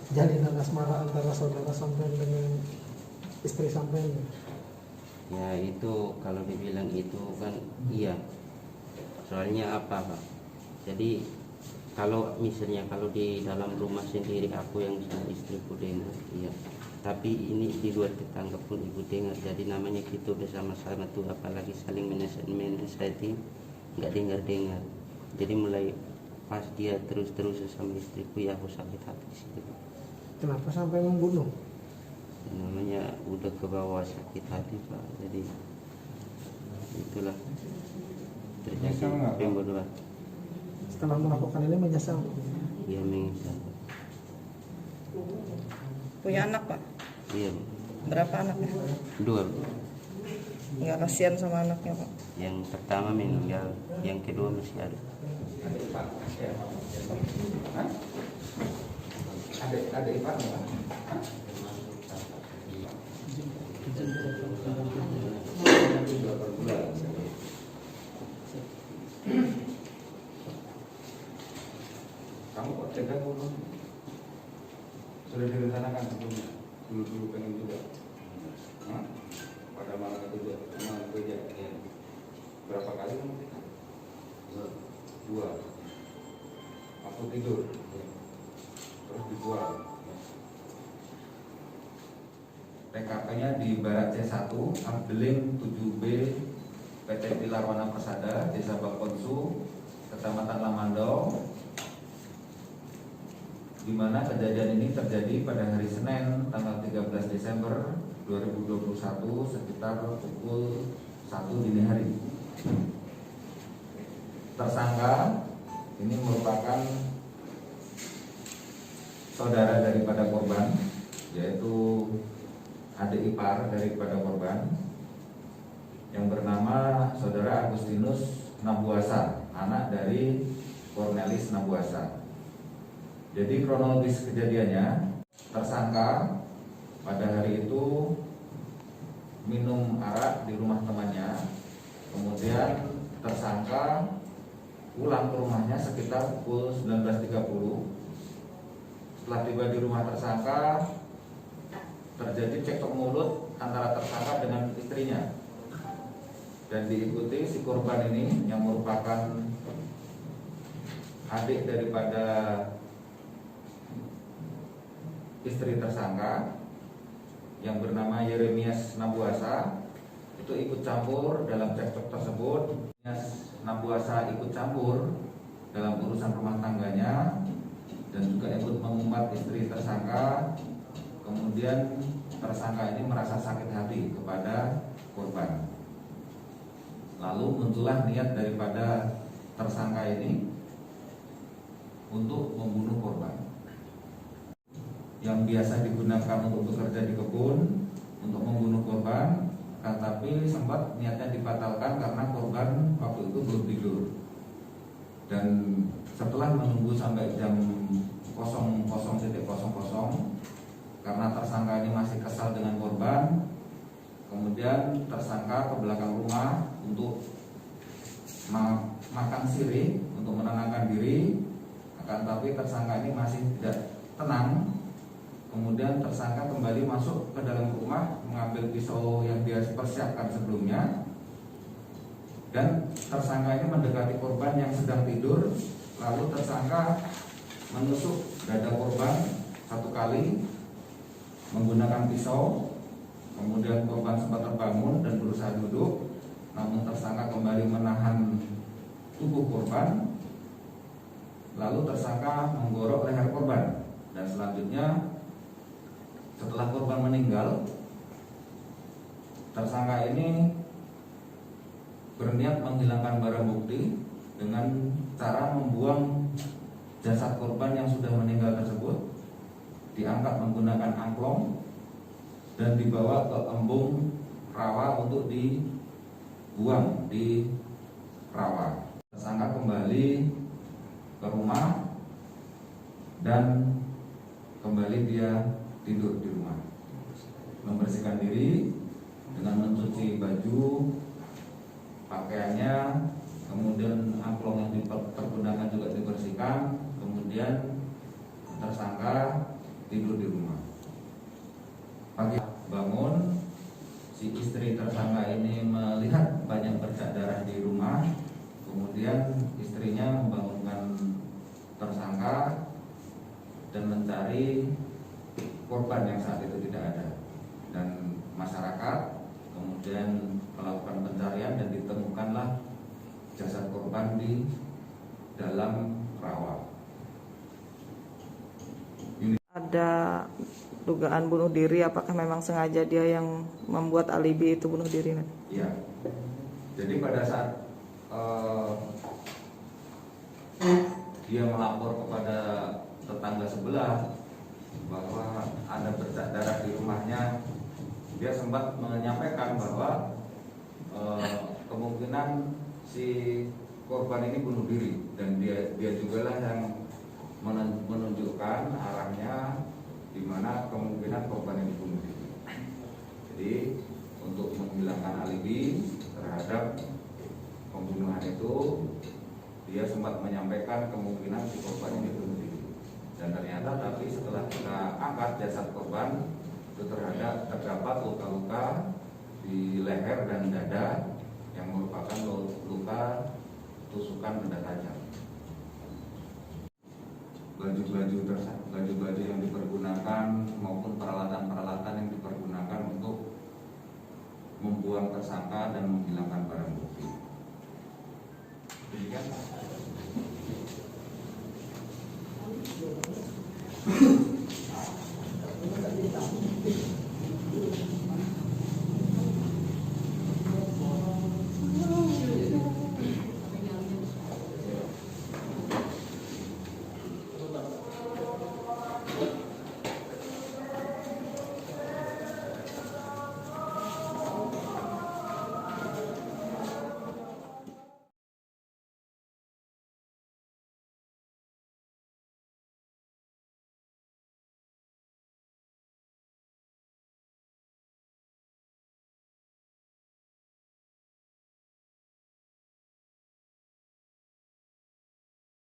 jalinan asmara antara saudara sampean dengan istri sampean? Ya itu kalau dibilang itu kan iya. Soalnya apa Pak? Jadi kalau misalnya kalau di dalam rumah sendiri aku yang sama istriku dengar, iya. Tapi ini di luar tetangga pun ibu dengar. Jadi namanya kita bersama-sama tuh apalagi saling menasihati nggak dengar. Jadi mulai pas dia terus sama istriku ya aku sakit hati sih. Kenapa sampai membunuh? Namanya udah ke bawah sakit hati Pak. Jadi itulah terjadi pembunuhan. Setelah melakukan ini menyesal? Iya menyesal. Punya anak Pak? Iya. Berapa anaknya? 2. Nggak kasihan sama anaknya Pak? Yang pertama meninggal, yang kedua masih ada. Ada ipar nggak? Kamu kok tega dulu? Sudah direncanakan sebelumnya? Dulu pengen juga? Hah? Pada malam kerja? Ya. Berapa kali kamu nikah? 2. Waktu tidur? Terus dibuang? TKP-nya di Barat C1, Abdeling 7B, PT Pilar Wana Persada, Desa Bakonsu, Kecamatan Lamandau, di mana kejadian ini terjadi pada hari Senin tanggal 13 Desember 2021 sekitar pukul 1 dini hari. Tersangka ini merupakan saudara daripada korban, yaitu adik ipar daripada korban yang bernama saudara Agustinus Nabuasa, anak dari Cornelis Nabuasa. Jadi kronologis kejadiannya, tersangka pada hari itu minum arak di rumah temannya, kemudian tersangka pulang ke rumahnya sekitar pukul 19.30. Setelah tiba di rumah tersangka, terjadi cekcok mulut antara tersangka dengan istrinya, dan diikuti si korban ini yang merupakan adik daripada istri tersangka yang bernama Yeremias Nabuasa itu ikut campur dalam cekcok tersebut. Yeremias Nabuasa ikut campur dalam urusan rumah tangganya dan juga ikut mengumpat istri tersangka. Kemudian tersangka ini merasa sakit hati kepada korban. Lalu muncullah niat daripada tersangka ini untuk membunuh korban, yang biasa digunakan untuk bekerja di kebun untuk membunuh korban, tapi sempat niatnya dibatalkan karena korban waktu itu belum tidur. Dan setelah menunggu sampai jam 00.00 karena tersangka ini masih kesal dengan korban, kemudian tersangka ke belakang rumah untuk makan sirih untuk menenangkan diri. Akan tapi tersangka ini masih tidak tenang. Kemudian tersangka kembali masuk ke dalam rumah, mengambil pisau yang dia persiapkan sebelumnya, dan tersangka ini mendekati korban yang sedang tidur. Lalu tersangka menusuk dada korban 1 kali menggunakan pisau. Kemudian korban sempat terbangun dan berusaha duduk, namun tersangka kembali menahan tubuh korban. Lalu tersangka menggorok leher korban, dan selanjutnya setelah korban meninggal, tersangka ini berniat menghilangkan barang bukti dengan cara membuang jasad korban yang sudah meninggal tersebut, diangkat menggunakan angklung dan dibawa ke embung rawa untuk dibuang di rawa. Tersangka kembali ke rumah dan kembali dia tidur di rumah, membersihkan diri dengan mencuci baju, pakaiannya, kemudian amplop yang tergunakan juga dibersihkan. Kemudian tersangka tidur di rumah. Pagi bangun, si istri tersangka ini melihat banyak bercak darah di rumah. Kemudian istrinya membangunkan tersangka dan mencari korban yang saat itu tidak ada. Dan masyarakat kemudian melakukan pencarian dan ditemukanlah jasad korban di dalam rawa. Ada dugaan bunuh diri, apakah memang sengaja dia yang membuat alibi itu bunuh diri? Ya, jadi pada saat dia melapor kepada tetangga sebelah bahwa ada bercak darah di rumahnya, dia sempat menyampaikan bahwa kemungkinan si korban ini bunuh diri, dan dia juga lah yang menunjukkan arahnya di mana kemungkinan korban ini bunuh diri. Jadi untuk menghilangkan alibi terhadap pembunuhan itu, dia sempat menyampaikan kemungkinan si korban ini bunuh diri. Dan ternyata tapi setelah kita angkat jasad korban itu terdapat luka-luka di leher dan dada yang merupakan luka tusukan benda tajam. Baju-baju yang dipergunakan maupun peralatan-peralatan yang dipergunakan untuk membuang tersangka dan menghilangkan barang bukti.